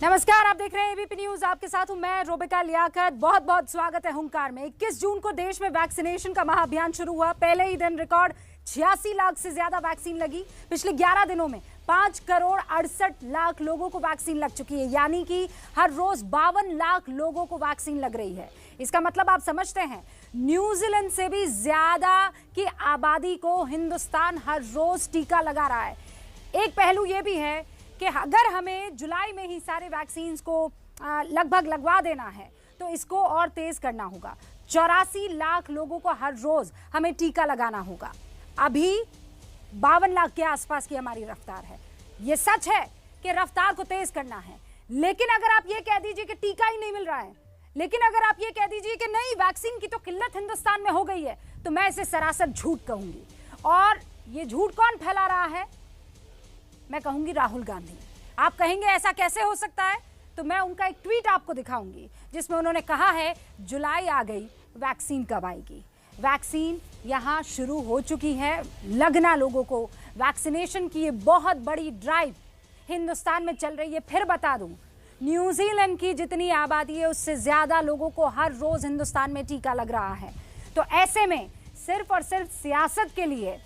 नमस्कार, आप देख रहे हैं एबीपी न्यूज। आपके साथ हूं मैं रोबिका लियाकत। बहुत बहुत स्वागत है हुंकार में। 21 जून को देश में वैक्सीनेशन का महाअभियान शुरू हुआ। पहले ही दिन रिकॉर्ड 86 लाख से ज्यादा वैक्सीन लगी। पिछले 11 दिनों में 5 करोड़ 68 लाख लोगों को वैक्सीन लग चुकी है, यानी कि हर रोज 52 लाख लोगों को वैक्सीन लग रही है। इसका मतलब आप समझते हैं, न्यूजीलैंड से भी ज्यादा की आबादी को हिंदुस्तान हर रोज टीका लगा रहा है। एक पहलू यह भी है कि अगर हमें जुलाई में ही सारे वैक्सीन को लगभग लगवा देना है तो इसको और तेज करना होगा। 84 लाख लोगों को हर रोज हमें टीका लगाना होगा। अभी 52 लाख के आसपास की हमारी रफ्तार है। यह सच है कि रफ्तार को तेज करना है, लेकिन अगर आप ये कह दीजिए कि टीका ही नहीं मिल रहा है, लेकिन अगर आप ये कह दीजिए कि नहीं वैक्सीन की तो किल्लत हिंदुस्तान में हो गई है, तो मैं इसे सरासर झूठ कहूंगी। और ये झूठ कौन फैला रहा है? मैं कहूंगी राहुल गांधी। आप कहेंगे ऐसा कैसे हो सकता है, तो मैं उनका एक ट्वीट आपको दिखाऊंगी जिसमें उन्होंने कहा है जुलाई आ गई, वैक्सीन कब आएगी। वैक्सीन यहां शुरू हो चुकी है, लगना लोगों को। वैक्सीनेशन की ये बहुत बड़ी ड्राइव हिंदुस्तान में चल रही है। फिर बता दूं, न्यूजीलैंड की जितनी आबादी है उससे ज्यादा लोगों को हर रोज हिंदुस्तान में टीका लग रहा है। तो ऐसे में सिर्फ और सिर्फ सियासत के लिए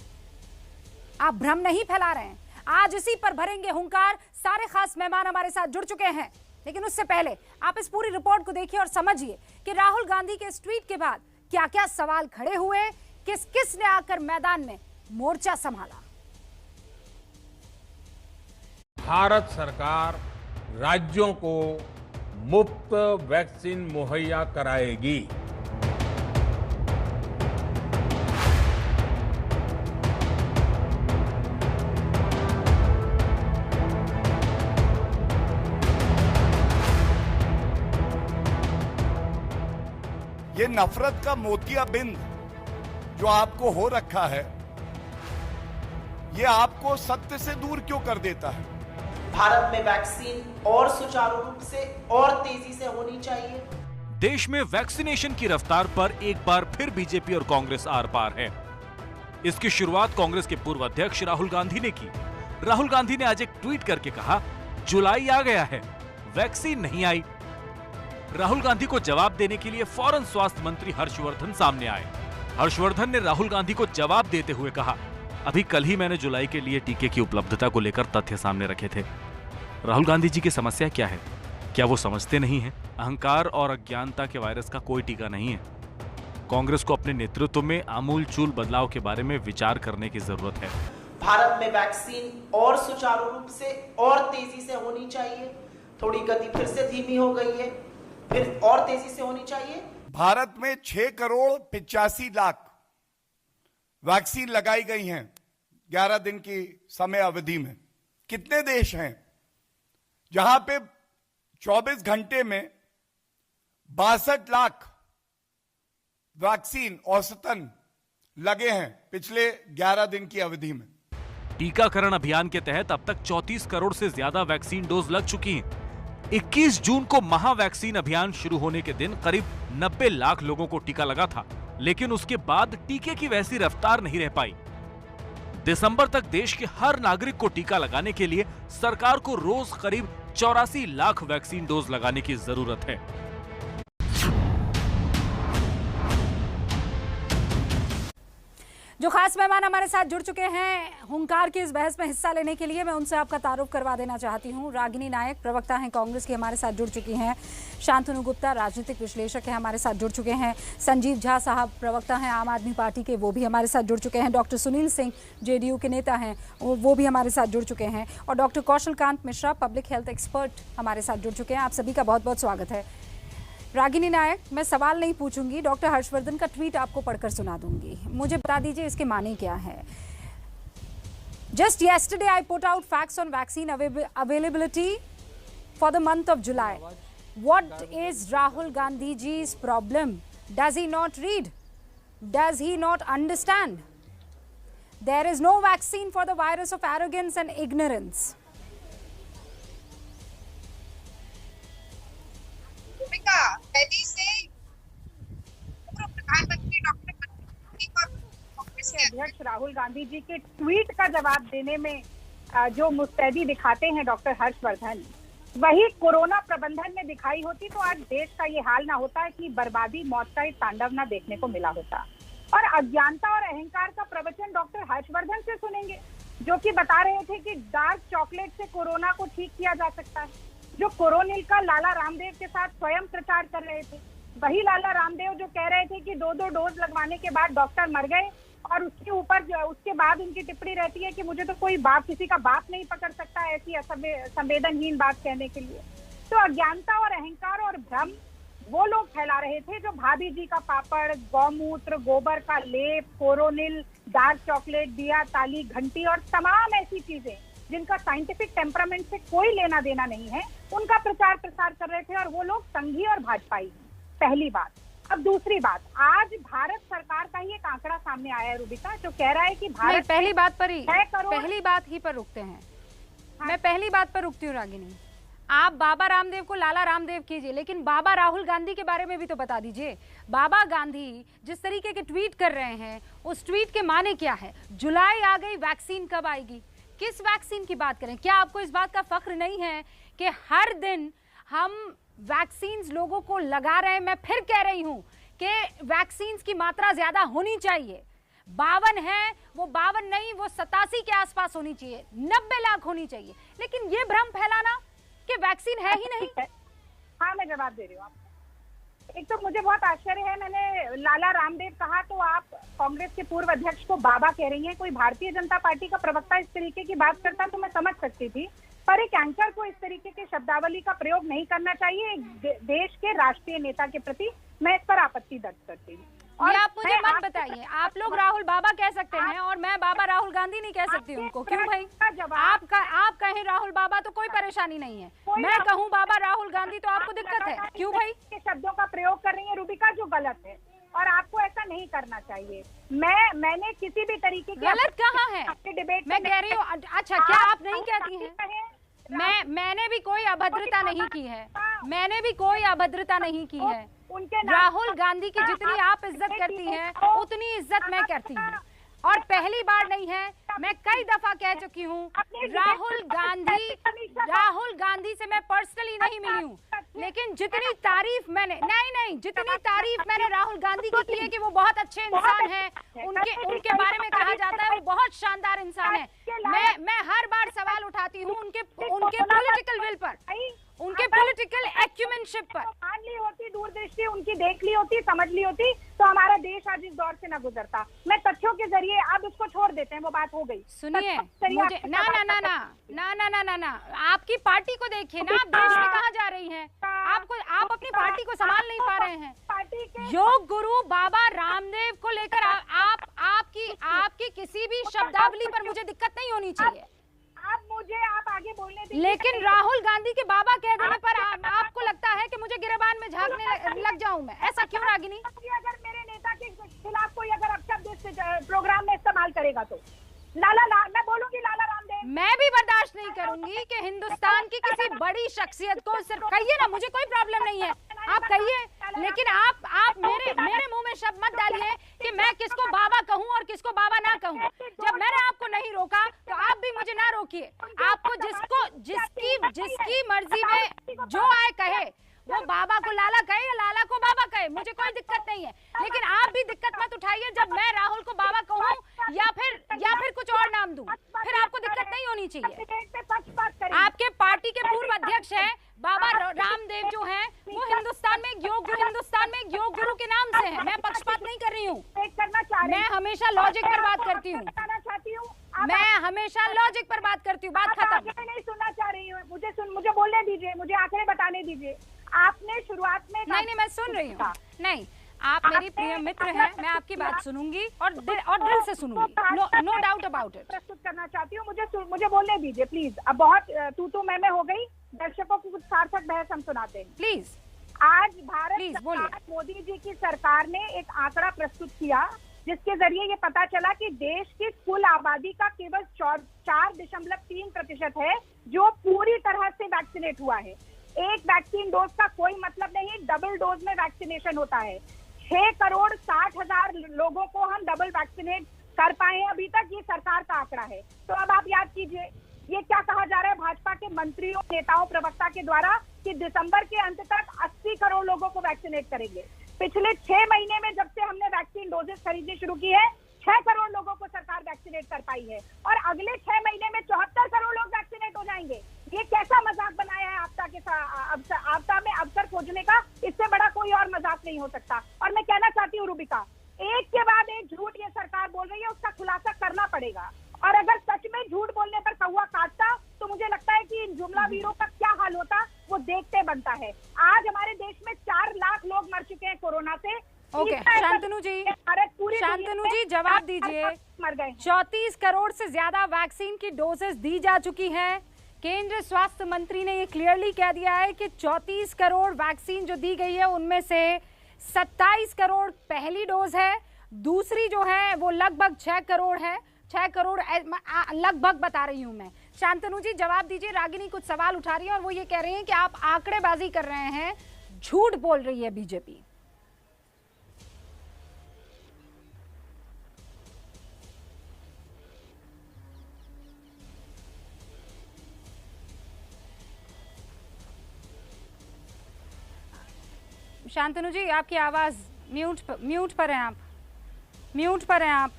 आप भ्रम नहीं फैला रहे हैं। आज इसी पर भरेंगे हुंकार। सारे खास मेहमान हमारे साथ जुड़ चुके हैं, लेकिन उससे पहले आप इस पूरी रिपोर्ट को देखिए और समझिए कि राहुल गांधी के इस ट्वीट के बाद क्या क्या सवाल खड़े हुए, किस किस ने आकर मैदान में मोर्चा संभाला। भारत सरकार राज्यों को मुफ्त वैक्सीन मुहैया कराएगी। ये नफरत का मोतियाबिंद जो आपको हो रखा है, ये आपको सत्य से दूर क्यों कर देता है? भारत में वैक्सीन और सुचारू रूप से और तेजी से होनी चाहिए। देश में वैक्सीनेशन की रफ्तार पर एक बार फिर बीजेपी और कांग्रेस आर पार है। इसकी शुरुआत कांग्रेस के पूर्व अध्यक्ष राहुल गांधी ने की। राहुल गांधी ने आज एक ट्वीट करके कहा, जुलाई आ गया है, वैक्सीन नहीं आई। राहुल गांधी को जवाब देने के लिए फौरन स्वास्थ्य मंत्री हर्षवर्धन सामने आए। हर्षवर्धन ने राहुल गांधी को जवाब देते हुए कहा, अभी कल ही मैंने जुलाई के लिए टीके की उपलब्धता को लेकर तथ्य सामने रखे थे। राहुल गांधी जी की समस्या क्या है? क्या वो समझते नहीं हैं? अहंकार और अज्ञानता के वायरस का कोई टीका नहीं है। कांग्रेस को अपने नेतृत्व में आमूलचूल बदलाव के बारे में विचार करने की जरूरत है। भारत में वैक्सीन और सुचारू रूप से और तेजी से होनी चाहिए। थोड़ी गति फिर से धीमी हो गई है, फिर और तेजी से होनी चाहिए। भारत में 6 करोड़ 85 लाख वैक्सीन लगाई गई हैं 11 दिन की समय अवधि में। कितने देश हैं जहां पे 24 घंटे में 62 लाख वैक्सीन औसतन लगे हैं पिछले 11 दिन की अवधि में? टीकाकरण अभियान के तहत अब तक 34 करोड़ से ज्यादा वैक्सीन डोज लग चुकी हैं। 21 जून को महा वैक्सीन अभियान शुरू होने के दिन करीब 90 लाख लोगों को टीका लगा था, लेकिन उसके बाद टीके की वैसी रफ्तार नहीं रह पाई। दिसंबर तक देश के हर नागरिक को टीका लगाने के लिए सरकार को रोज करीब 84 लाख वैक्सीन डोज लगाने की जरूरत है। जो खास मेहमान हमारे साथ जुड़ चुके हैं हुंकार की इस बहस में हिस्सा लेने के लिए, मैं उनसे आपका तारुफ करवा देना चाहती हूं। रागिनी नायक प्रवक्ता हैं कांग्रेस की, हमारे साथ जुड़ चुकी हैं। शांतनु गुप्ता राजनीतिक विश्लेषक हैं, हमारे साथ जुड़ चुके हैं। संजीव झा साहब प्रवक्ता हैं आम आदमी पार्टी के, वो भी हमारे साथ जुड़ चुके हैं। डॉक्टर सुनील सिंह जेडीयू के नेता हैं, वो भी हमारे साथ जुड़ चुके हैं। और doctor Kaushal Kant Mishra public health expert हमारे साथ जुड़ चुके हैं। आप सभी का बहुत बहुत स्वागत है। रागिनी नायक, मैं सवाल नहीं पूछूंगी, डॉक्टर हर्षवर्धन का ट्वीट आपको पढ़कर सुना दूंगी। मुझे बता दीजिए इसके माने क्या है। Just yesterday I put out facts on vaccine availability for the month of July. What is Rahul Gandhi ji's problem? Does he not read? Does he not understand? There is no vaccine for the virus of arrogance and ignorance. Delhi से पूर्व प्रधानमंत्री doctor Manmohan Singh और कांग्रेस के अध्यक्ष राहुल गांधी जी के tweet का जवाब देने में जो मुस्तैदी दिखाते हैं डॉक्टर हर्षवर्धन, वही कोरोना प्रबंधन में दिखाई होती तो आज देश का ये हाल ना होता है कि बर्बादी, मौत का एक तांडव ना देखने को मिला होता। और अज्ञानता और अहंकार का प्रवचन डॉक्टर हर्षवर्धन से सुनेंगे, जो कि बता रहे थे कि डार्क चॉकलेट से कोरोना को ठीक किया जा सकता है, जो कोरोनिल का लाला रामदेव के साथ स्वयं प्रचार कर रहे थे। वही लाला रामदेव जो कह रहे थे कि 2-2 डोज लगवाने के बाद डॉक्टर मर गए, और उसके ऊपर उसके बाद उनकी टिप्पणी रहती है कि मुझे तो कोई बाप, किसी का बाप नहीं पकड़ सकता ऐसी संवेदनहीन बात कहने के लिए। तो अज्ञानता और अहंकार और भ्रम वो लोग फैला रहे थे जो भाभी जी का पापड़, गौमूत्र, गोबर का लेप, कोरोनिल, डार्क चॉकलेट, दिया, ताली, घंटी और तमाम ऐसी चीजें जिनका साइंटिफिक टेम्परामेंट से कोई लेना देना नहीं है, उनका प्रचार प्रसार कर रहे थे। और वो लोग संघी और भाजपाई हैं, पहली बात। अब दूसरी बात, आज भारत सरकार का ही एक आंकड़ा सामने आया है रूबिका, जो कह रहा है कि भारत पहली बात पर ही, 6 करोड़ पहली बात ही पर रुकते हैं। मैं पहली बात पर रुकती हूँ रागिनी। आप बाबा रामदेव को लाला रामदेव कीजिए, लेकिन बाबा राहुल गांधी के बारे में भी तो बता दीजिए। बाबा गांधी जिस तरीके के ट्वीट कर रहे हैं, उस ट्वीट के माने क्या है? जुलाई आ गई, वैक्सीन कब आएगी? किस वैक्सीन की बात करें? क्या आपको इस बात का फख्र नहीं है कि हर दिन हम वैक्सीन लोगों को लगा रहे हैं? मैं फिर कह रही हूं कि वैक्सीन की मात्रा ज्यादा होनी चाहिए। 52 है, वो 52 नहीं, वो 87 के आसपास होनी चाहिए, 90 लाख होनी चाहिए। लेकिन ये भ्रम फैलाना कि वैक्सीन है ही नहीं। हाँ, मैं जवाब दे रही हूँ आपको। एक तो मुझे बहुत आश्चर्य है, मैंने लाला रामदेव कहा तो आप कांग्रेस के पूर्व अध्यक्ष को बाबा कह रही हैं। कोई भारतीय जनता पार्टी का प्रवक्ता इस तरीके की बात करता तो मैं समझ सकती थी, पर एक एंकर को इस तरीके के शब्दावली का प्रयोग नहीं करना चाहिए एक देश के राष्ट्रीय नेता के प्रति। मैं इस पर आपत्ति दर्ज करती हूँ। और आप मुझे मत बताइए, आप लोग राहुल बाबा कह सकते हैं और मैं बाबा राहुल गांधी नहीं कह सकती उनको। क्यों भाई? आप कहें राहुल बाबा तो कोई परेशानी नहीं है, मैं कहूँ बाबा राहुल गांधी तो आपको दिक्कत है। क्यों भाई? शब्दों का प्रयोग कर रही है रूबिका, जो गलत है, और आपको ऐसा नहीं करना चाहिए। मैंने किसी भी तरीके की गलत कहाँ है? डिबेट मैं कह रही हूँ। अच्छा, क्या आप नहीं कहती हैं? मैंने भी कोई अभद्रता नहीं की है, मैंने भी कोई अभद्रता नहीं की है। राहुल गांधी की जितनी आप इज्जत करती हैं, उतनी इज्जत मैं करती हूँ। और पहली बार नहीं है, मैं कई दफा कह चुकी हूँ, राहुल गांधी से मैं पर्सनली नहीं मिली हूँ, लेकिन जितनी तारीफ मैंने जितनी तारीफ मैंने राहुल गांधी की है कि वो बहुत अच्छे इंसान हैं, उनके बारे में कहा जाता है वो बहुत शानदार इंसान है। मैं हर बार सवाल उठाती हूँ उनके पॉलिटिकल विल पर, उनके पॉलिटिकल एक्यूमेनशिप पर। मान ली होती, दूरदृष्टि उनकी देख ली होती, समझ ली होती, तो हमारा देश आज इस दौर से न गुजरता। मैं तथ्यों के जरिए, अब उसको छोड़ देते हैं, वो बात हो गई। सुनिए मुझे, ना, आपकी पार्टी को देखिए ना, आप देश में कहाँ जा रही हैं? आप अपनी पार्टी को संभाल नहीं पा रहे हैं। योग गुरु बाबा रामदेव को लेकर आपकी किसी भी शब्दावली पर मुझे दिक्कत नहीं होनी चाहिए। आप आगे बोलने दीजिए। लेकिन राहुल गांधी के बाबा कह देने पर आपको लगता है कि मुझे गिरबान में झांकने लग जाऊं मैं? ऐसा क्यों रागिनी? अगर मेरे नेता के खिलाफ कोई अगर अपशब्द इस प्रोग्राम में इस्तेमाल करेगा तो मैं बोलूंगी लाला रामदेव। मैं भी बर्दाश्त नहीं करूंगी कि हिंदुस्तान की किसी बड़ी शख्सियत को सिर्फ कहिए ना, मुझे कोई प्रॉब्लम नहीं है, आप कहिए, लेकिन आप मेरे मुंह में शब्द मत डालिए कि मैं किसको बाबा कहूं और किसको बाबा ना कहूं। जब मैंने आपको नहीं रोका तो आप भी मुझे ना रोकिए। आपको जिसकी मर्जी में जो आए कहे, वो बाबा को लाला कहे या लाला को बाबा कहे, मुझे कोई दिक्कत नहीं है। लेकिन आप भी दिक्कत मत उठाइए जब मैं राहुल को बाबा कहूं या फिर कुछ और नाम दूं, फिर आपको दिक्कत नहीं होनी चाहिए। आपके पार्टी के पूर्व अध्यक्ष हैं बाबा रामदेव, जो हैं वो हिंदुस्तान में योग गुरु के नाम से हैं। मैं पक्षपात नहीं कर रही हूँ, मैं हमेशा लॉजिक पर बात करती हूँ, मैं हमेशा लॉजिक पर बात करती हूँ। बात खत्म। नहीं सुनना चाह रही हूँ, मुझे बोलने दीजिए, मुझे आंकड़े बताने दीजिए। आपने शुरुआत में नहीं, मैं सुन रही हूँ। नहीं, आप मेरी प्रिय मित्र हैं, मैं आपकी बात सुनूंगी और दिल से सुनूंगी, नो डाउट अबाउट इट। प्रस्तुत करना चाहती हूँ, मुझे बोलने दीजिए प्लीज। अब बहुत तू मैं हो गई, दर्शकों को कुछ सार्थक बहस हम सुनाते हैं प्लीज। आज भारत मोदी जी की सरकार ने एक आंकड़ा प्रस्तुत किया जिसके जरिए ये पता चला कि देश की कुल आबादी का केवल 4.3% है जो पूरी तरह से वैक्सीनेट हुआ है। एक वैक्सीन डोज का कोई मतलब नहीं, डबल डोज में वैक्सीनेशन होता है। 6,60,000 लोगों को हम डबल वैक्सीनेट कर पाए हैं अभी तक, ये सरकार का आंकड़ा है। तो अब आप याद कीजिए, ये क्या कहा जा रहा है भाजपा के मंत्रियों, नेताओं, प्रवक्ता के द्वारा कि दिसंबर के अंत तक 80 करोड़ लोगों को वैक्सीनेट करेंगे। पिछले 6 महीने में जब से हमने वैक्सीन डोजेस खरीदनी शुरू की है, 6 करोड़ लोगों को सरकार वैक्सीनेट कर पाई है और अगले 6 महीने में 74 करोड़ लोग वैक्सीनेट हो जाएंगे। ये कैसा मजाक बनाया है आपदा में अवसर खोजने का? इससे बड़ा कोई और मजाक नहीं हो सकता। और मैं कहना चाहती हूँ रूबिका, एक के बाद एक झूठ ये सरकार बोल रही है, उसका खुलासा करना पड़ेगा। और अगर सच में झूठ बोलने पर कौवा काटता तो मुझे लगता है कि इन जुमला वीरों का क्या हाल होता वो देखते बनता है। आज हमारे देश में 4 लाख लोग मर चुके हैं कोरोना से। ओके, शांतनु जी जवाब दीजिए। मर गए 34 करोड़ से ज्यादा वैक्सीन की डोजेस दी जा चुकी हैं। केंद्रीय स्वास्थ्य मंत्री ने ये क्लियरली कह दिया है कि 34 करोड़ वैक्सीन जो दी गई है उनमें से 27 करोड़ पहली डोज है, दूसरी जो है वो लगभग 6 करोड़ है। 6 करोड़ लगभग बता रही हूं मैं। शांतनु जी जवाब दीजिए। रागिनी कुछ सवाल उठा रही है और वो ये कह रही हैं कि आप आंकड़ेबाजी कर रहे हैं, झूठ बोल रही है बीजेपी। शांतनु जी आपकी आवाज म्यूट पर हैं आप, म्यूट पर हैं आप।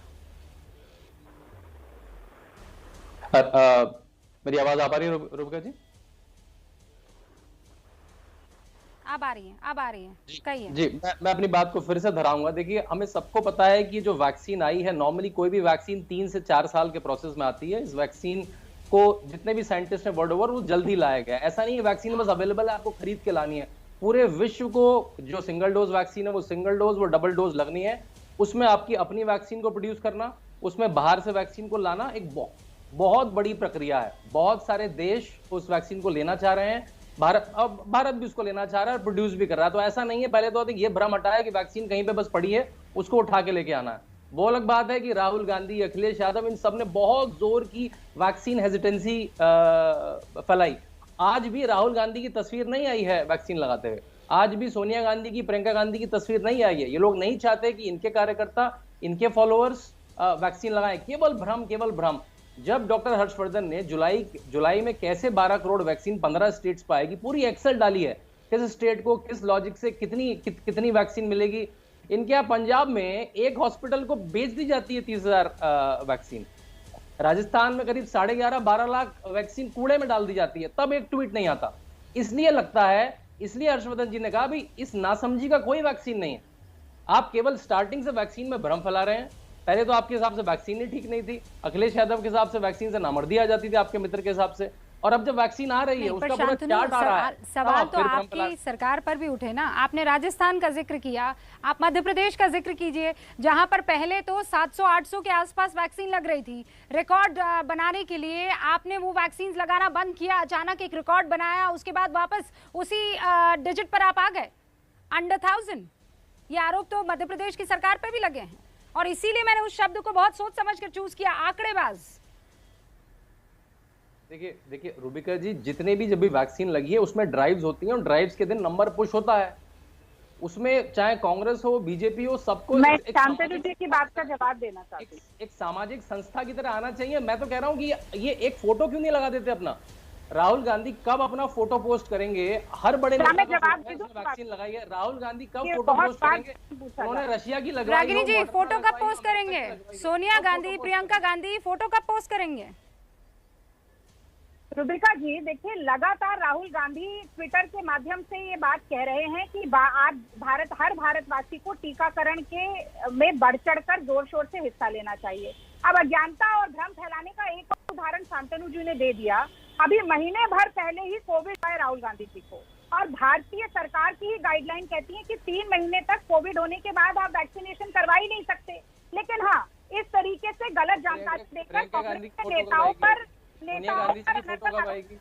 मेरी आवाज आ पा रही है रूबिका जी? अब आ रही है कहिए जी। मैं अपनी बात को फिर से दोहराऊंगा। देखिए, हमें सबको पता है कि जो वैक्सीन आई है, नॉर्मली कोई भी वैक्सीन 3 से 4 साल के प्रोसेस में आती है। इस वैक्सीन को जितने भी साइंटिस्ट हैं वर्ल्ड ओवर, वो जल्दी लाया गया। ऐसा नहीं है वैक्सीन बस अवेलेबल है, आपको खरीद के लानी है। पूरे विश्व को जो सिंगल डोज वैक्सीन है वो सिंगल डोज, वो डबल डोज लगनी है। उसमें आपकी अपनी वैक्सीन को प्रोड्यूस करना, उसमें बाहर से वैक्सीन को लाना एक बहुत बड़ी प्रक्रिया है। बहुत सारे देश उस वैक्सीन को लेना चाह रहे हैं। भारत भी उसको लेना चाह रहा है और प्रोड्यूस भी कर रहा है। तो ऐसा नहीं है, पहले तो ये भ्रम हटाया कि वैक्सीन कहीं पे बस पड़ी है, उसको उठा के लेके आना है। वो अलग बात है कि राहुल गांधी, अखिलेश यादव, इन सब ने बहुत जोर की वैक्सीन हेजिटेंसी फैलाई। आज भी राहुल गांधी की तस्वीर नहीं आई है वैक्सीन लगाते हुए। आज भी सोनिया गांधी की, प्रियंका गांधी की तस्वीर नहीं आई है। ये लोग नहीं चाहते कि इनके कार्यकर्ता, इनके फॉलोअर्स वैक्सीन लगाएं। केवल भ्रम। जब डॉक्टर हर्षवर्धन ने जुलाई में कैसे 12 करोड़ वैक्सीन 15 स्टेट्स पर आएगी, पूरी एक्सेल डाली है, किस स्टेट को किस लॉजिक से कितनी वैक्सीन मिलेगी। इनके यहाँ पंजाब में एक हॉस्पिटल को बेच दी जाती है 30,000 वैक्सीन। राजस्थान में करीब 11.5-12 लाख वैक्सीन कूड़े में डाल दी जाती है, तब एक ट्वीट नहीं आता। इसलिए लगता है, इसलिए हर्षवर्धन जी ने कहा भाई इस नासमझी का कोई वैक्सीन नहीं है। आप केवल स्टार्टिंग से वैक्सीन में भ्रम फैला रहे हैं। पहले तो आपके हिसाब से वैक्सीन ही ठीक नहीं थी, अखिलेश यादव के हिसाब से वैक्सीन से नामर्दी आ जाती थी आपके मित्र के हिसाब से, और अब जब वैक्सीन आ रही है उसका पूरा चार्ट आ रहा है। सवाल तो आपकी सरकार पर भी उठे ना। आपने राजस्थान का जिक्र किया, आप मध्य प्रदेश का जिक्र कीजिए, जहां पर पहले तो 700-800 के आसपास वैक्सीन लग रही थी। रिकॉर्ड बनाने के लिए आपने वो वैक्सीन लगाना बंद किया, अचानक एक रिकॉर्ड बनाया, उसके बाद वापस उसी डिजिट पर आप आ गए, अंडर 1000। ये आरोप तो मध्य प्रदेश की सरकार पर भी लगे हैं और इसीलिए मैंने उस शब्द को बहुत सोच समझ कर चूज किया, आंकड़ेबाज। देखिए रूबिका जी, जितने भी जब भी वैक्सीन लगी है उसमें ड्राइव्स होती हैं और ड्राइव्स के दिन नंबर पुश होता है। उसमें चाहे कांग्रेस हो, बीजेपी हो, सबको मैं शांतनु जी की बात का जवाब देना चाहती हूँ। एक सामाजिक संस्था की तरह आना चाहिए। मैं तो कह रहा हूँ कि ये एक फोटो क्यों नहीं लगा देते अपना? राहुल गांधी कब अपना फोटो पोस्ट करेंगे? हर बड़े नेता वैक्सीन लगाई है। राहुल गांधी कब फोटो पोस्ट करेंगे? उन्होंने रशिया की लगवाई। रागिनी जी फोटो कब पोस्ट करेंगे? सोनिया गांधी, प्रियंका गांधी फोटो कब पोस्ट करेंगे? रुबिका जी देखिए, लगातार राहुल गांधी ट्विटर के माध्यम से ये बात कह रहे हैं कि आज हर भारतवासी को टीकाकरण में बढ़ चढ़कर जोर शोर से हिस्सा लेना चाहिए। अब अज्ञानता और भ्रम फैलाने का एक उदाहरण शांतनु जी ने दे दिया। अभी महीने भर पहले ही कोविड आया राहुल गांधी जी को, और भारतीय सरकार की ही गाइडलाइन कहती है कि 3 महीने तक कोविड होने के बाद आप वैक्सीनेशन करवा ही नहीं सकते। लेकिन हाँ, इस तरीके से गलत जानकारी देकर कांग्रेस के नेताओं पर सोनिया गांधी जी की फोटो कब आएगी?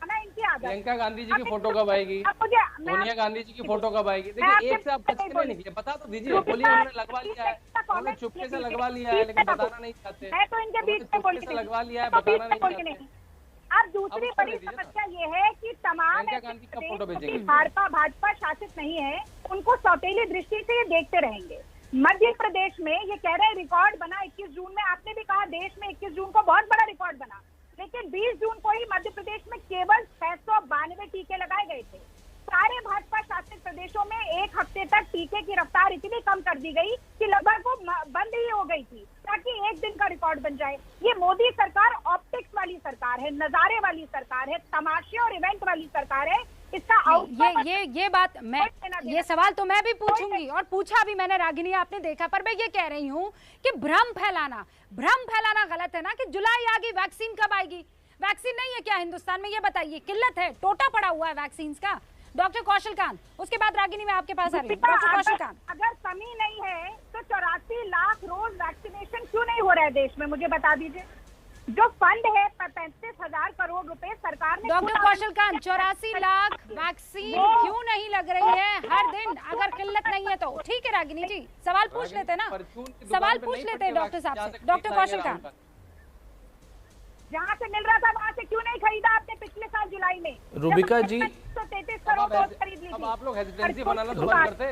प्रियंका गांधी जी की फोटो कब आएगी? सोनिया गांधी जी की फोटो कब आएगी? देखिए, एक से आप बच के नहीं निकले, बता तो दीजिए। बोलिए उन्होंने लगवा लिया है, उन्होंने चुपके से लगवा लिया है, लेकिन बताना नहीं चाहते। मैं तो इनके बीच में बोल लगवा लिया है, बताना नहीं चाहते। अब दूसरी बड़ी समस्या ये है कि तमाम भाजपा शासित नहीं है, उनको सौतेली दृष्टि से ये देखते रहेंगे। मध्य प्रदेश में ये कह रहे हैं रिकॉर्ड बना 21 जून में। आपने भी कहा देश में 21 जून को बहुत बड़ा रिकॉर्ड बना, लेकिन 20 जून को ही मध्य प्रदेश में केवल 692 टीके लगाए गए थे। सारे भाजपा शासित प्रदेशों में एक हफ्ते तक टीके की रफ्तार इतनी कम कर दी गई कि लगभग वो बंद ही हो गई थी, ताकि एक दिन का रिकॉर्ड बन जाए। ये मोदी सरकार ऑप्टिक्स वाली सरकार है, नजारे वाली सरकार है, तमाशे और इवेंट वाली सरकार है। इसका ये बात मैं, ये सवाल तो मैं भी पूछूंगी और पूछा भी मैंने रागिनी, आपने देखा। पर मैं ये कह रही हूँ कि भ्रम फैलाना गलत है ना, कि जुलाई आ गई, वैक्सीन कब आएगी? वैक्सीन नहीं है क्या हिंदुस्तान में? ये बताइए, किल्लत है, टोटा पड़ा हुआ है वैक्सीन का। डॉक्टर कौशल कांत, उसके बाद रागिनी मैं आपके पास आ रही हूँ। डॉक्टर कौशल कांत, अगर कमी नहीं है तो 84 लाख रोज वैक्सीनेशन क्यों नहीं हो रहा है देश में, मुझे बता दीजिए। जो फंड है 35,000 करोड़ रुपए सरकार ने। डॉक्टर कौशल कांत, 84 लाख वैक्सीन क्यों नहीं लग रही है हर दिन? अगर किल्लत नहीं है तो ठीक है। रागिनी जी, सवाल पूछ लेते ना, सवाल पूछ लेते हैं डॉक्टर साहब से। डॉक्टर कौशल कांत, जहाँ से मिल रहा था वहाँ से क्यों नहीं खरीदा आपने पिछले साल जुलाई में? रूबिका जी, 133 करोड़ डोज खरीद ली थी। अब आप लोग हेजिटेंसी फैलाना तो बंद करते।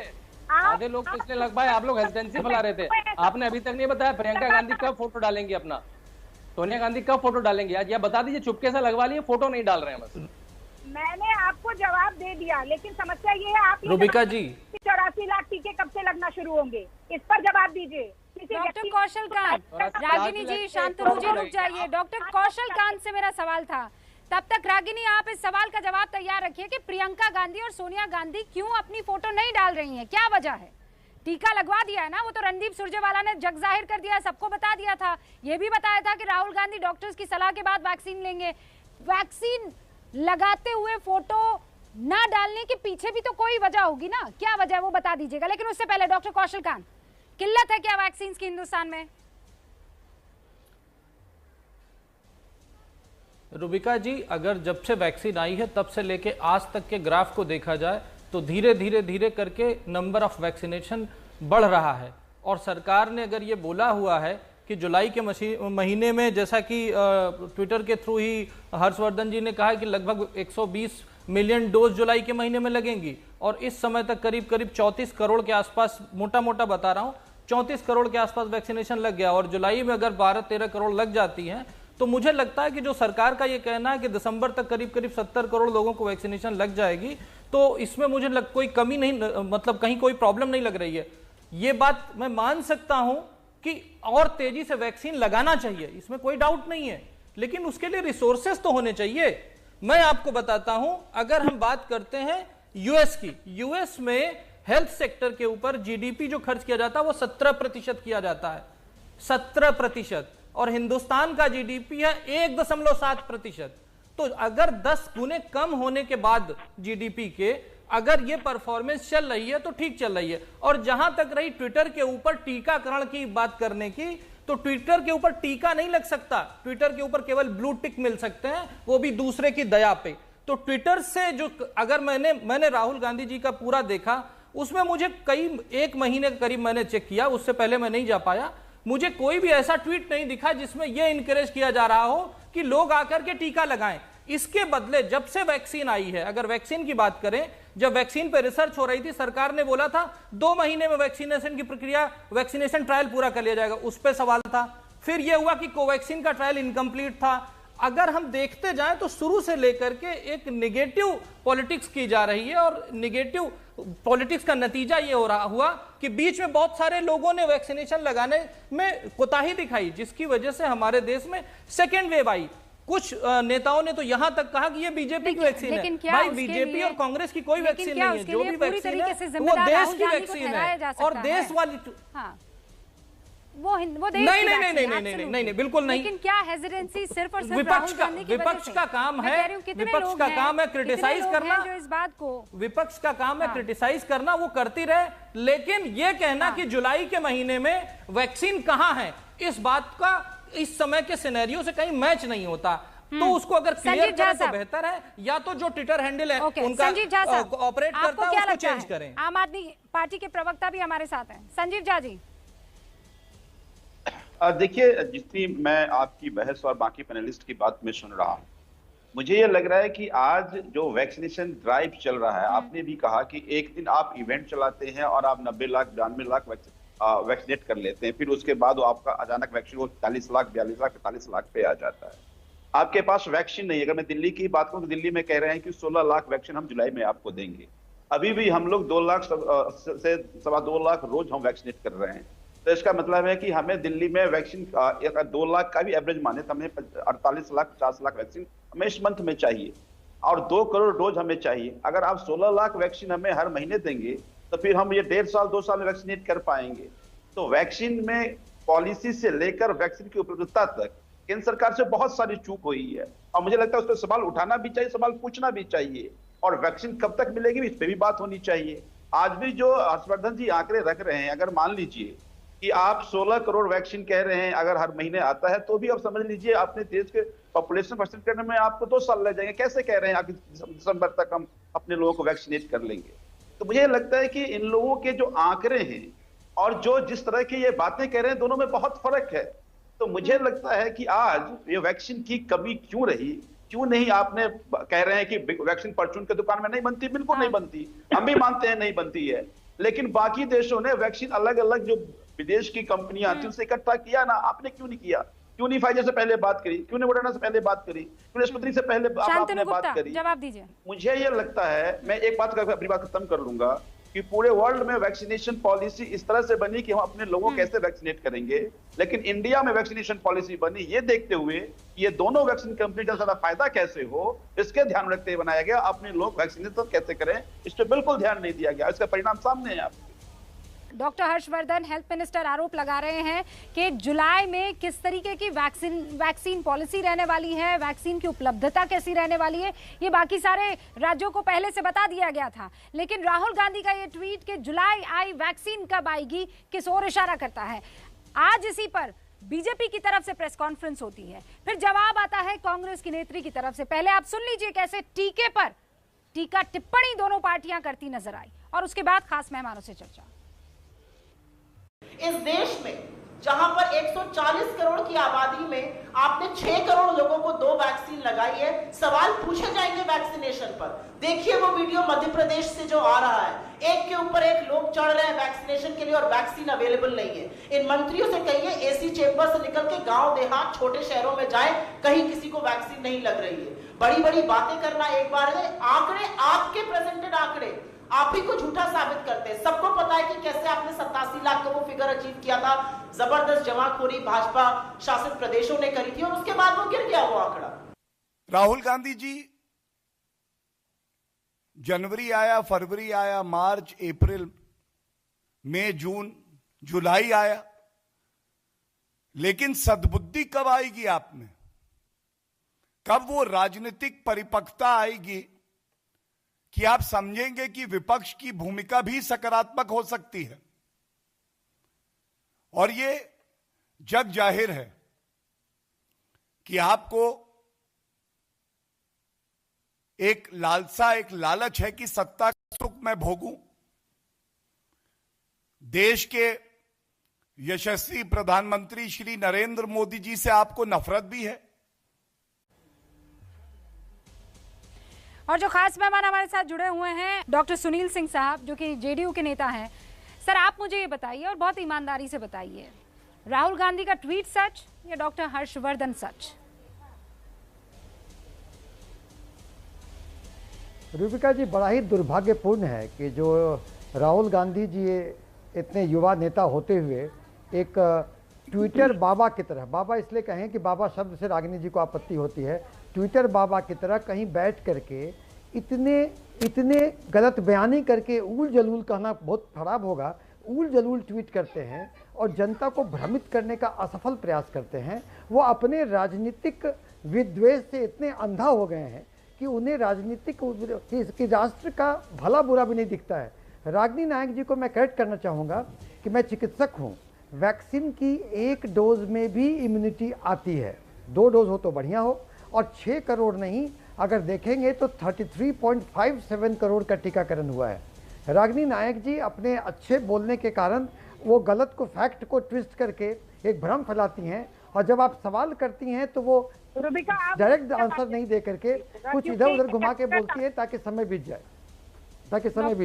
आधे लोग पिछले लगभग आप लोग हेजिटेंसी फैला रहे थे। आपने अभी तक नहीं बताया प्रियंका गांधी कब फोटो डालेंगी अपना, सोनिया गांधी कब फोटो डालेंगी? आज या बता दीजिए, चुपके से लगवा लिए, फोटो नहीं डाल रहे हैं बस। मैंने आपको जवाब दे दिया, लेकिन समस्या ये है आप रूबिका जी, 84 लाख टीके कब से लगना शुरू होंगे, इस पर जवाब दीजिए। डॉक्टर कौशल कांत, रागिनी जी शांतनु जी रुक जाइए। डॉक्टर कौशल कांत से मेरा सवाल था, तब तक रागिनी आप इस सवाल का जवाब तैयार रखिए कि प्रियंका गांधी और सोनिया गांधी क्यों अपनी फोटो नहीं डाल रही हैं, क्या वजह है? टीका लगवा दिया है ना, वो तो रणदीप सुरजेवाला ने जग जाहिर कर दिया, सबको बता दिया था। ये भी बताया था कि राहुल गांधी डॉक्टर्स की सलाह के बाद वैक्सीन लेंगे। वैक्सीन लगाते हुए फोटो ना डालने के पीछे भी तो कोई वजह होगी ना, क्या वजह है वो बता दीजिएगा। लेकिन उससे पहले डॉक्टर कौशल कांत, किल्लत है क्या वैक्सीन की हिंदुस्तान में? रूबिका जी, अगर जब से वैक्सीन आई है तब से लेके आज तक के ग्राफ को देखा जाए तो धीरे धीरे करके नंबर ऑफ वैक्सीनेशन बढ़ रहा है। और सरकार ने अगर ये बोला हुआ है कि जुलाई के महीने में, जैसा कि ट्विटर के थ्रू ही हर्षवर्धन जी ने कहा कि लगभग 120 मिलियन डोज जुलाई के महीने में लगेंगी, और इस समय तक करीब 34 करोड़ के आसपास, मोटा बता रहा हूँ, 34 करोड़ के आसपास वैक्सीनेशन लग गया। और जुलाई में अगर 12-13 करोड़ लग जाती हैं तो मुझे लगता है कि जो सरकार का ये कहना है कि दिसंबर तक करीब 70 करोड़ लोगों को वैक्सीनेशन लग जाएगी, तो इसमें मुझे कोई कमी नहीं, मतलब कहीं कोई प्रॉब्लम नहीं लग रही है। ये बात मैं मान सकता हूं कि और तेजी से वैक्सीन लगाना चाहिए, इसमें कोई डाउट नहीं है, लेकिन उसके लिए रिसोर्सेस तो होने चाहिए। मैं आपको बताता हूं, अगर हम बात करते हैं यूएस की, यूएस में हेल्थ सेक्टर के ऊपर जीडीपी जो खर्च किया जाता है वो 17% किया जाता है, 17%, और हिंदुस्तान का जीडीपी है 1.7%। तो अगर 10 गुने कम होने के बाद जीडीपी के अगर ये परफॉर्मेंस चल रही है तो ठीक चल रही है। और जहां तक रही ट्विटर के ऊपर टीकाकरण की बात करने की, तो ट्विटर के ऊपर टीका नहीं लग सकता, ट्विटर के ऊपर केवल ब्लू टिक मिल सकते हैं, वो भी दूसरे की दया पे। तो ट्विटर से जो, अगर मैंने राहुल गांधी जी का पूरा देखा, उसमें मुझे एक महीने करीब मैंने चेक किया, उससे पहले मैं नहीं जा पाया, मुझे कोई भी ऐसा ट्वीट नहीं दिखा जिसमें यह इनकरेज किया जा रहा हो कि लोग आकर के टीका लगाएं। इसके बदले जब से वैक्सीन आई है, अगर वैक्सीन की बात करें, जब वैक्सीन पे रिसर्च हो रही थी, सरकार ने बोला था 2 महीने में वैक्सीनेशन की प्रक्रिया, वैक्सीनेशन ट्रायल पूरा कर लिया जाएगा, उस पर सवाल था। फिर यह हुआ कि कोवैक्सीन का ट्रायल इनकम्प्लीट था। अगर हम देखते जाएं तो शुरू से लेकर के एक निगेटिव पॉलिटिक्स की जा रही है, और निगेटिव पॉलिटिक्स का नतीजा ये हो रहा हुआ कि बीच में बहुत सारे लोगों ने वैक्सीनेशन लगाने में कोताही दिखाई, जिसकी वजह से हमारे देश में सेकेंड वेव आई। कुछ नेताओं ने तो यहां तक कहा कि ये बीजेपी की वैक्सीन है। भाई, बीजेपी और कांग्रेस की कोई वैक्सीन नहीं है, जो भी वैक्सीन है वो देश की वैक्सीन है, और देश वाली वो देश नहीं, बिल्कुल नहीं। लेकिन क्या हेजिटेंसी सिर्फ और सिर्फ विपक्ष का काम है, विपक्ष का काम है क्रिटिसाइज करना, जो इस बात को, विपक्ष का काम है क्रिटिसाइज करना, वो करती रहे, लेकिन ये कहना कि जुलाई के महीने में वैक्सीन कहां है, इस बात का इस समय के सिनेरियो से कहीं मैच नहीं होता। तो उसको अगर क्लियर करें तो बेहतर है, या तो जो ट्विटर हैंडल है उनका ऑपरेट करता है उसको चेंज करें। आम आदमी पार्टी के प्रवक्ता भी हमारे साथ हैं, संजीव झा जी। देखिए, जितनी मैं आपकी बहस और बाकी पैनलिस्ट की बात में सुन रहा हूं, मुझे ये लग रहा है कि आज जो वैक्सीनेशन ड्राइव चल रहा है, आपने भी कहा कि एक दिन आप इवेंट चलाते हैं और आप 90 लाख 92 लाख वैक्सीनेट कर लेते हैं, फिर उसके बाद वो आपका अचानक वैक्सीन 40 लाख 42 लाख 45 लाख पे आ जाता है। आपके पास वैक्सीन नहीं है। अगर मैं दिल्ली की बात करूं तो दिल्ली में कह रहे हैं कि 16 लाख वैक्सीन हम जुलाई में आपको देंगे। अभी भी हम लोग 2 लाख से 2.25 लाख रोज हम वैक्सीनेट कर रहे हैं। तो इसका मतलब है कि हमें दिल्ली में वैक्सीन 2 लाख का भी एवरेज माने तो हमें 48 लाख 50 लाख वैक्सीन हमें इस मंथ में चाहिए और 2 करोड़ डोज हमें चाहिए। अगर आप 16 लाख वैक्सीन हमें हर महीने देंगे तो फिर हम ये 1.5 साल 2 साल में वैक्सीनेट कर पाएंगे। तो वैक्सीन में पॉलिसी से लेकर वैक्सीन की उपलब्धता तक केंद्र सरकार से बहुत सारी चूक हुई है और मुझे लगता है उस पर सवाल उठाना भी चाहिए, सवाल पूछना भी चाहिए और वैक्सीन कब तक मिलेगी इस पर भी बात होनी चाहिए। आज भी जो हर्षवर्धन जी आंकड़े रख रहे हैं, अगर मान लीजिए कि आप 16 करोड़ वैक्सीन कह रहे हैं अगर हर महीने आता है तो भी आप समझ लीजिए अपने देश के पॉपुलेशन परसेंट करने में आपको 2 साल लग जाएंगे। कैसे कह रहे हैं आप दिसंबर तक हम अपने लोगों को वैक्सीनेट कर लेंगे? तो मुझे लगता है कि इन लोगों के जो आंकड़े हैं और जो जिस तरह की ये बातें कह रहे हैं दोनों में बहुत फर्क है। तो मुझे लगता है कि आज ये वैक्सीन की कमी क्यों रही, क्यों नहीं आपने कह रहे हैं कि वैक्सीन परचून के दुकान में नहीं बनती, बिल्कुल नहीं बनती, हम भी मानते हैं नहीं बनती है, लेकिन बाकी देशों ने वैक्सीन अलग अलग जो विदेश की कंपनियां थी उनसे इकट्ठा किया ना, आपने क्यों नहीं किया? क्यों नहीं फाइजर से पहले बात करी, क्यों नहीं मोडर्ना से पहले बात करी, क्यों स्पुतनिक से पहले आपने बात करी? जवाब दीजिए। मुझे ये लगता है, मैं एक बात अपनी बात खत्म कर लूंगा कि पूरे वर्ल्ड में वैक्सीनेशन पॉलिसी इस तरह से बनी कि हम अपने लोगों कैसे वैक्सीनेट करेंगे, लेकिन इंडिया में वैक्सीनेशन पॉलिसी बनी ये देखते हुए कि ये दोनों वैक्सीन कंपनी का ज्यादा फायदा कैसे हो, इसके ध्यान रखते हुए बनाया गया। अपने लोग वैक्सीनेट तो कैसे करें इस पर बिल्कुल ध्यान नहीं दिया गया, इसका परिणाम सामने है। आप डॉक्टर हर्षवर्धन, हेल्थ मिनिस्टर आरोप लगा रहे हैं कि जुलाई में किस तरीके की वैक्सीन पॉलिसी रहने वाली है, वैक्सीन की उपलब्धता कैसी रहने वाली है, ये बाकी सारे राज्यों को पहले से बता दिया गया था। लेकिन राहुल गांधी का ये ट्वीट कि जुलाई आई वैक्सीन कब आएगी किस ओर इशारा करता है। आज इसी पर बीजेपी की तरफ से प्रेस कॉन्फ्रेंस होती है, फिर जवाब आता है कांग्रेस की नेत्री की तरफ से। पहले आप सुन लीजिए कैसे टीके पर टीका टिप्पणी दोनों पार्टियां करती नजर आई और उसके बाद खास मेहमानों से चर्चा। इस देश में जहां पर 140 करोड़ की आबादी में आपने 6 करोड़ लोगों को 2 वैक्सीन लगाई है, सवाल पूछे जाएंगे वैक्सीनेशन पर। देखिए वो वीडियो मध्य प्रदेश से जो आ रहा है, एक के ऊपर एक लोग चढ़ रहे हैं वैक्सीनेशन के लिए और वैक्सीन अवेलेबल नहीं है। इन मंत्रियों से कहिए एसी चेंबर से निकल के गांव देहात छोटे शहरों में जाए, कहीं किसी को वैक्सीन नहीं लग रही है। बड़ी बड़ी बातें करना एक बार है, आंकड़े आपके प्रेजेंटेड आंकड़े आप ही को झूठा साबित करते हैं। सबको पता है कि कैसे आपने 87 लाख का वो फिगर अचीव किया था, जबरदस्त जमाखोरी भाजपा शासित प्रदेशों ने करी थी और उसके बाद वो गिर गया वो आंकड़ा। राहुल गांधी जी, जनवरी आया, फरवरी आया, मार्च, अप्रैल, मई, जून, जुलाई आया, लेकिन सद्बुद्धि कब आएगी आप में? कब वो राजनीतिक परिपक्वता आएगी कि आप समझेंगे कि विपक्ष की भूमिका भी सकारात्मक हो सकती है? और ये जग जाहिर है कि आपको एक लालसा, एक लालच है कि सत्ता का सुख मैं भोगूं। देश के यशस्वी प्रधानमंत्री श्री नरेंद्र मोदी जी से आपको नफरत भी है। और जो खास मेहमान हमारे साथ जुड़े हुए हैं डॉक्टर सुनील सिंह साहब, जो कि जेडीयू के नेता हैं। सर, आप मुझे ये बताइए और बहुत ईमानदारी से बताइए, राहुल गांधी का ट्वीट सच या डॉक्टर हर्षवर्धन सच? रूबिका जी, बड़ा ही दुर्भाग्यपूर्ण है कि जो राहुल गांधी जी इतने युवा नेता होते हुए एक ट्विटर बाबा की तरह, बाबा इसलिए कहें कि बाबा शब्द से रागिनी जी को आपत्ति होती है, ट्विटर बाबा की तरह कहीं बैठ करके इतने गलत बयानी करके ऊल जलूल कहना बहुत खराब होगा, ऊल जलूल ट्वीट करते हैं और जनता को भ्रमित करने का असफल प्रयास करते हैं। वो अपने राजनीतिक विद्वेष से इतने अंधा हो गए हैं कि उन्हें राजनीतिक कि राष्ट्र का भला बुरा भी नहीं दिखता है। रागिनी नायक जी को मैं करेक्ट करना चाहूँगा कि मैं चिकित्सक हूँ। वैक्सीन की 1 डोज में भी इम्यूनिटी आती है, 2 डोज हो तो बढ़िया हो, और 6 करोड़ नहीं, अगर देखेंगे तो 33.57 करोड़ का टीकाकरण हुआ है। रागिनी नायक जी अपने अच्छे बोलने के कारण वो गलत को, फैक्ट को ट्विस्ट करके एक भ्रम फैलाती हैं, और जब आप सवाल करती हैं तो वो डायरेक्ट आंसर नहीं दे करके कुछ इधर उधर घुमा के बोलती है ताकि समय बीत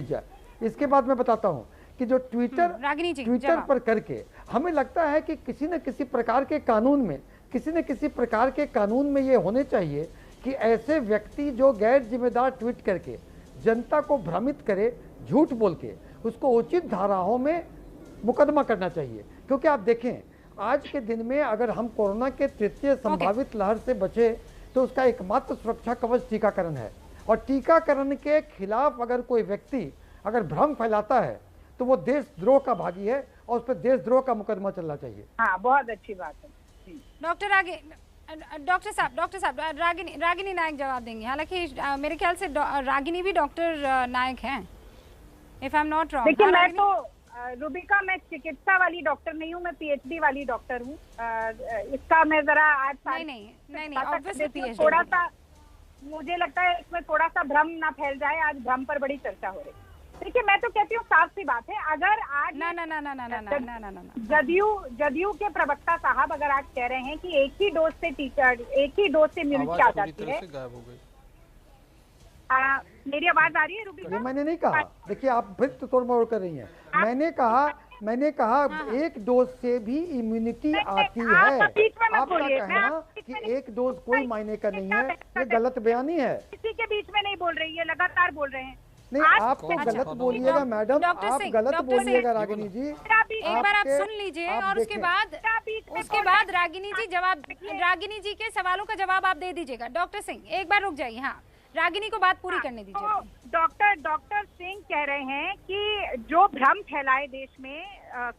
जाए। इसके बाद मैं बताता हूँ कि जो ट्विटर पर करके हमें लगता है कि किसी न किसी प्रकार के कानून में किसी न किसी प्रकार के कानून में ये होने चाहिए कि ऐसे व्यक्ति जो गैर जिम्मेदार ट्वीट करके जनता को भ्रमित करे, झूठ बोल के, उसको उचित धाराओं में मुकदमा करना चाहिए। क्योंकि आप देखें आज के दिन में अगर हम कोरोना के तृतीय संभावित लहर से बचे तो उसका एकमात्र सुरक्षा कवच टीकाकरण है, और टीकाकरण के खिलाफ अगर कोई व्यक्ति अगर भ्रम फैलाता है तो वो देशद्रोह का भागी है और उस पर देशद्रोह का मुकदमा चलना चाहिए। हाँ, बहुत अच्छी बात है। डॉक्टर साहब रागिनी नायक जवाब देंगे। हालांकि मेरे ख्याल से रागिनी भी डॉक्टर नायक हैं, if I am not wrong. देखिए, मैं तो रूबिका, मैं चिकित्सा वाली डॉक्टर नहीं हूँ, मैं पीएचडी वाली डॉक्टर हूँ। इसका मैं जरा आज नहीं, थोड़ा सा मुझे लगता है इसमें थोड़ा सा भ्रम ना फैल जाए। आज भ्रम पर बड़ी चर्चा हो रही। देखिए, मैं तो कहती हूँ साफ सी बात है, अगर आज जदयू के प्रवक्ता साहब अगर आज कह रहे हैं कि एक ही डोज से इम्यूनिटी आ जाती है। मेरी आवाज आ रही है रूबिका? ये मैंने नहीं कहा। देखिए, आप फिर तो तोड़ मरोड़ कर रही हैं। मैंने कहा एक डोज से भी इम्यूनिटी आती है। आपका कहना कि एक डोज कोई मायने का नहीं है, ये गलत बयानी है। किसी के बीच में नहीं बोल रही है, लगातार बोल रहे हैं। नहीं, आप तो गलत बोलिएगा मैडम, आप गलत बोलिएगा रागिनी जी। एक बार आप सुन लीजिए और उसके बाद रागिनी जी के सवालों का जवाब आप दे दीजिएगा। डॉक्टर सिंह एक बार रुक जाइए। हाँ, रागिनी को बात पूरी करने दीजिए। डॉक्टर सिंह कह रहे हैं कि जो भ्रम फैलाए देश में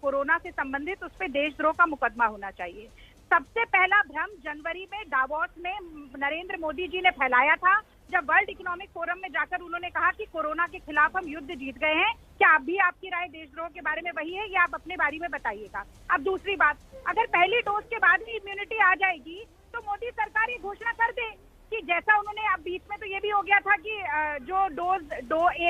कोरोना से संबंधित, उस पर देशद्रोह का मुकदमा होना चाहिए। सबसे पहला भ्रम जनवरी में दावोस में नरेंद्र मोदी जी ने फैलाया था, जब वर्ल्ड इकोनॉमिक फोरम में जाकर उन्होंने कहा कि कोरोना के खिलाफ हम युद्ध जीत गए हैं। क्या अब भी आपकी राय देशद्रोह के बारे में वही है या आप अपने बारे में बताइएगा? अब दूसरी बात, अगर पहली डोज के बाद ही इम्यूनिटी आ जाएगी तो मोदी सरकार ये घोषणा कर दे कि जैसा उन्होंने, अब बीच में तो ये भी हो गया था कि जो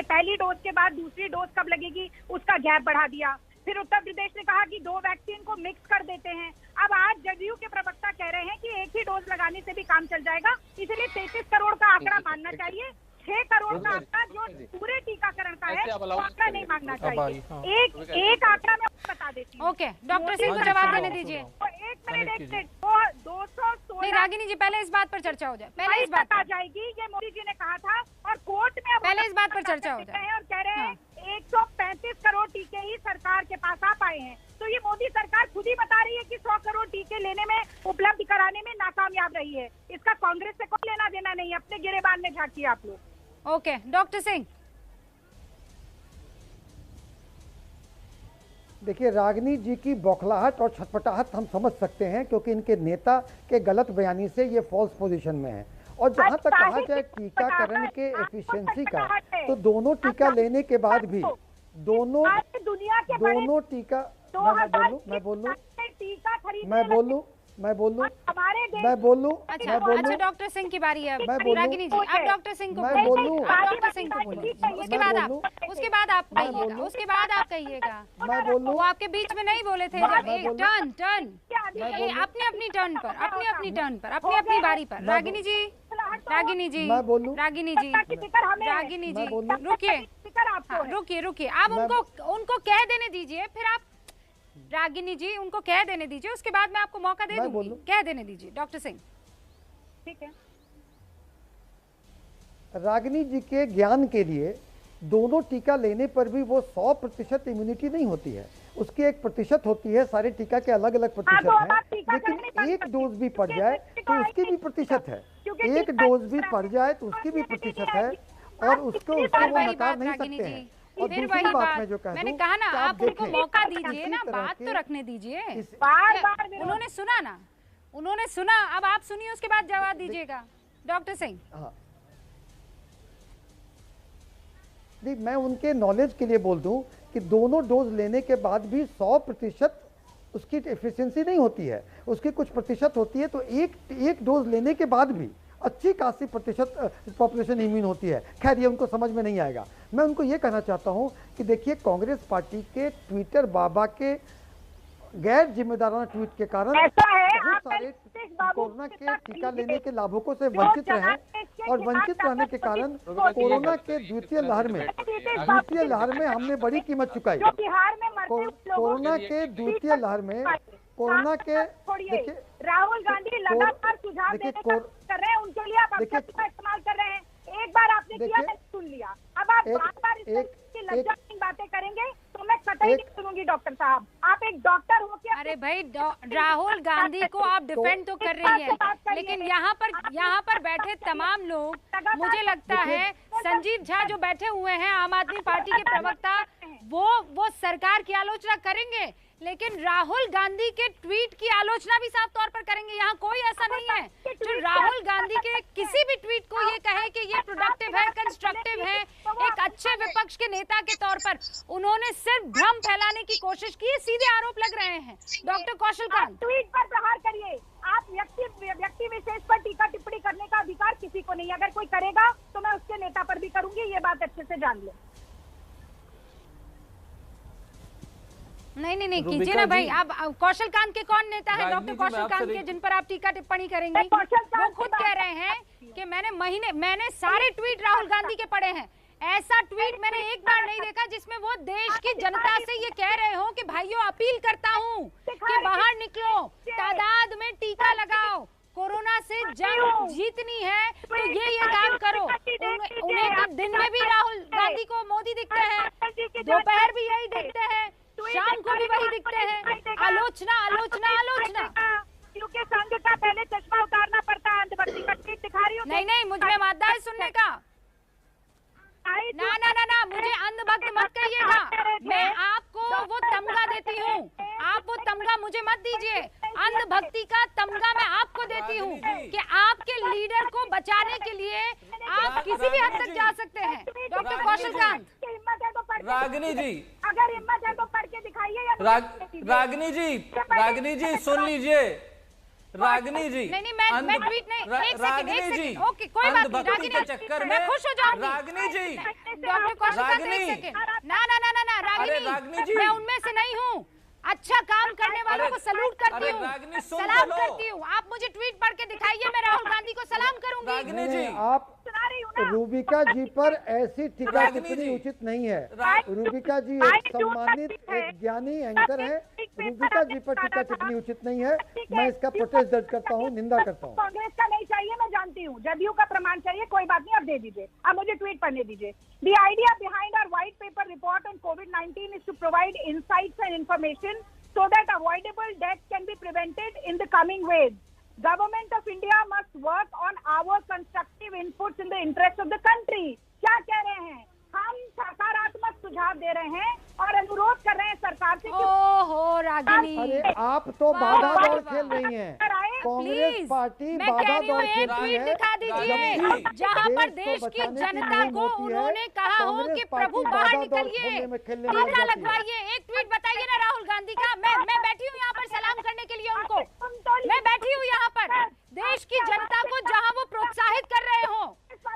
पहली डोज के बाद दूसरी डोज कब लगेगी उसका गैप बढ़ा दिया। फिर उत्तर प्रदेश ने कहा कि 2 वैक्सीन को मिक्स कर देते हैं। अब आज जदयू के प्रवक्ता कह रहे हैं कि एक ही डोज लगाने से भी काम चल जाएगा, इसलिए 33 करोड़ का आंकड़ा मानना चाहिए। 6 करोड़ का आंकड़ा जो पूरे टीकाकरण का है, वो आंकड़ा नहीं मांगना चाहिए। एक आंकड़ा मैं बता देती हूँ। ओके, डॉक्टर सिंह को जवाब देने दीजिए। एक मिनट, 216 रागिनी जी, पहले इस बात पर चर्चा हो जाए। पहले इस बात आ जाएगी, ये मोदी जी ने कहा था और कोर्ट में पहले इस बात पर चर्चा हो जाए। और कह रहे हैं 135 करोड़ टीके ही सरकार के पास आ पाए हैं। तो ये मोदी सरकार खुद ही बता रही है कि 100 करोड़ टीके लेने में, उपलब्ध कराने में नाकामयाब रही है। इसका कांग्रेस से कोई लेना देना नहीं है। अपने गिरेबान में झांकिए आप लोग। Okay, doctor Singh. देखिए, रागिनी जी की बौखलाहट और छटपटाहट हम समझ सकते हैं, क्योंकि इनके नेता के गलत बयानी से ये फॉल्स पोजीशन में है। और जहां तक कहा जाए टीकाकरण के एफिशिएंसी का, तो दोनों टीका लेने के बाद भी दोनों टीका, मैं बोलूं अच्छा, डॉक्टर सिंह की बारी है। रागिनी जी, आप डॉक्टर सिंह को बोलिए। उसके बाद आप कहिएगा। वो आपके बीच में नहीं बोले थे। जब एक टर्न अपनी टर्न पर अपनी बारी पर। रागिनी जी रुकिए। आप उनको कह देने दीजिए, फिर आप रागिनी जी उनको कह देने दीजिए, उसके बाद मैं आपको मौका दे दूंगी। कह देने दीजिए डॉक्टर सिंह। ठीक है। रागिनी जी के ज्ञान के लिए, दोनों टीका लेने पर भी वो 100% इम्यूनिटी नहीं होती है, उसकी 1% होती है। सारे टीका के अलग अलग प्रतिशत हैं, लेकिन एक डोज भी पड़ जाए तो उसकी भी प्रतिशत है। एक डोज भी पड़ जाए तो उसकी भी प्रतिशत है, और उसको वो नकार नहीं सकते हैं। और दूसरी बात में जो मैंने कहा ना, आप उनको मौका दीजिए ना, बात तो रखने दीजिए। उन्होंने सुना, अब आप सुनिए, उसके बाद जवाब दीजिएगा। डॉक्टर सिंह। हाँ, मैं उनके नॉलेज के लिए बोल दूं कि दोनों डोज लेने के बाद भी 100% उसकी एफिशिएंसी नहीं होती है, उसकी कुछ प्रतिशत होती है। तो एक डोज लेने के बाद भी अच्छी खासी प्रतिशत पॉपुलेशन इम्यून होती है। खैर, ये उनको समझ में नहीं आएगा। मैं उनको ये कहना चाहता हूं कि देखिए, कांग्रेस पार्टी के ट्विटर बाबा के गैर जिम्मेदाराना ट्वीट के कारण बहुत सारे कोरोना के टीका लेने के लाभुकों से वंचित रहे, और वंचित रहने के कारण कोरोना के द्वितीय लहर में हमने बड़ी कीमत चुकाई। कोरोना के द्वितीय लहर में कोरोना के छोड़िए, राहुल गांधी लगातार सुझाव देने का कर रहे हैं, उनके लिए आप अपना इस्तेमाल कर रहे हैं। एक बार आपने किया, मैंने सुन लिया, अब आप बार-बार इस लज्जाहीन बातें करेंगे तो मैं कतई नहीं सुनूंगी। डॉक्टर साहब, आप एक डॉक्टर हो के अरे भाई, राहुल गांधी को आप डिफेंड तो कर रही हैं, लेकिन यहाँ पर बैठे तमाम लोग, मुझे लगता है संजीव झा जो बैठे हुए हैं आम आदमी पार्टी के प्रवक्ता, वो सरकार की आलोचना करेंगे, लेकिन राहुल गांधी के ट्वीट की आलोचना भी साफ तौर पर करेंगे। यहाँ कोई ऐसा नहीं है जो राहुल गांधी के किसी भी ट्वीट को ये कहे कि ये प्रोडक्टिव है, कंस्ट्रक्टिव है। एक अच्छे विपक्ष के नेता के तौर पर उन्होंने सिर्फ भ्रम फैलाने की कोशिश की, सीधे आरोप लग रहे हैं। डॉक्टर कौशल कांत, ट्वीट पर प्रहार करिए, आप व्यक्ति विशेष पर टीका टिप्पणी करने का अधिकार किसी को नहीं। अगर कोई करेगा तो मैं उसके नेता पर भी करूंगी, ये बात अच्छे से जान लो। नहीं कीजिए ना भाई। आप कौशल कांत के कौन नेता है डॉक्टर कौशल कांत के जिन पर आप टीका टिप्पणी करेंगी? वो खुद कह रहे हैं कि मैंने सारे ट्वीट राहुल गांधी के पढ़े हैं। ऐसा ट्वीट मैंने एक बार नहीं देखा जिसमें वो देश की जनता से ये कह रहे हो कि भाइयों अपील करता हूँ कि बाहर निकलो, तादाद में टीका लगाओ, कोरोना से जंग जीतनी है तो ये काम करो। उन्हें तो दिन में भी राहुल गांधी को मोदी दिखते हैं, दोपहर भी यही दिखते हैं, शाम को भी वही दिखते हैं। आलोचना क्योंकि संघ का पहले चश्मा उतारना पड़ता है। अंधभक्ति का ट्वीट दिखा रही हूँ। नहीं, मुझे मादा है सुनने का। ना, मुझे अंधभक्त मत कहिएगा। मैं आपको वो तमगा देती हूँ, आप वो तमगा मुझे मत दीजिए। अंधभक्ति का तमगा मैं आपको देती हूँ कि आपके लीडर को बचाने के लिए आप किसी भी हद तक जा सकते हैं। डॉक्टर कौशल कांत, रागिनी जी, अगर हिम्मत है तो पढ़ के दिखाइए। रागिनी जी सुन लीजिए। रागिनी जी, नहीं मैं ट्वीट नहीं, एक सेकंड, ओके कोई बात नहीं। रागिनी के चक्कर मैं खुश हो जाऊंगी। रागिनी जी, डॉक्टर कौशल कांत, एक सेकंड, ना रागिनी जी, मैं उनमें से नहीं हूँ। अच्छा काम करने वालों को सलूट करती हूँ, सलाम करती हूँ। आप मुझे ट्वीट पढ़ के दिखाइए, मैं राहुल गांधी को सलाम करूंगी। रागिनी जी, आप रूबिका जी पर ऐसी टीका टिप्पणी उचित नहीं है। रूबिका जी एक सम्मानित, एक ज्ञानी एंकर है। रूबिका जी पर टीका टिप्पणी उचित नहीं है। मैं इसका प्रोटेस्ट दर्ज करता हूँ, निंदा करता हूँ। कांग्रेस का नहीं चाहिए, मैं जानती हूँ। जदयू का प्रमाण चाहिए, कोई बात नहीं, अब दे दीजिए। अब मुझे ट्वीट पढ़ने दीजिए। The idea behind our white paper report on COVID-19 is to provide insights and information so that avoidable deaths can be prevented in the coming waves. Government of India must work on our constructive inputs in the interest of the country. क्या कह रहे हैं? हम सकारात्मक सुझाव दे रहे हैं और अनुरोध कर रहे हैं सरकार से। ओहो रागिनी, अरे आप तो बाधा दौड़ खेल रही हैं। कांग्रेस पार्टी बाधा दौड़ खेल रही है। दिखा दीजिए जहां पर देश की जनता को उन्होंने कहा हो कि प्रभु बाहर निकलिए, टीका लगवाइए। एक ट्वीट बताइए ना राहुल गांधी का। मैं बैठी हूँ यहाँ पर सलाम करने के लिए उनको। मैं बैठी हूँ यहाँ पर देश की जनता को, जहाँ वो प्रोत्साहित कर रहे हो,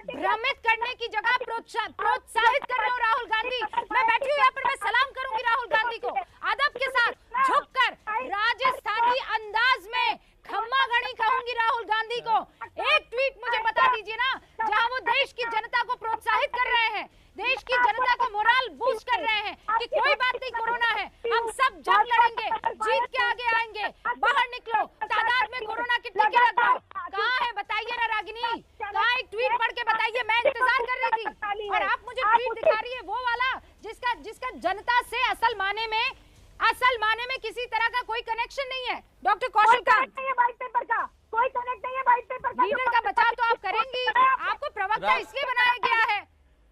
भ्रमित करने की जगह प्रोत्साहित कर रहे हो राहुल गांधी। मैं बैठी हूँ यहाँ पर, मैं सलाम करूंगी राहुल गांधी को अदब के साथ झुककर, राजस्थानी अंदाज में खम्मा गणी कहूंगी राहुल गांधी को। एक ट्वीट मुझे बता दीजिए ना जहां वो देश की जनता को प्रोत्साहित कर रहे हैं, देश की जनता को मोरल बूस्ट कर रहे हैं कि कोई बात नहीं, कोरोना है, हम सब जंग लड़ेंगे, जीत के आगे आएंगे, बाहर निकलो, तादाद में कोरोना के टीके लगवाओ। कहाँ है बताइए ना रागिनी, कहाँ? एक ट्वीट पढ़ के बताइए, मैं इंतजार कर रही थी और आप मुझे ट्वीट दिखा रही है वो वाला जिसका जनता से असल माने में किसी तरह का कोई कनेक्शन नहीं है। डॉक्टर कौशल कांत, कोई कनेक्ट नहीं है व्हाइट पेपर का। लीडर का बचाव तो आप करेंगी, आपको प्रवक्ता इसलिए बनाया गया है।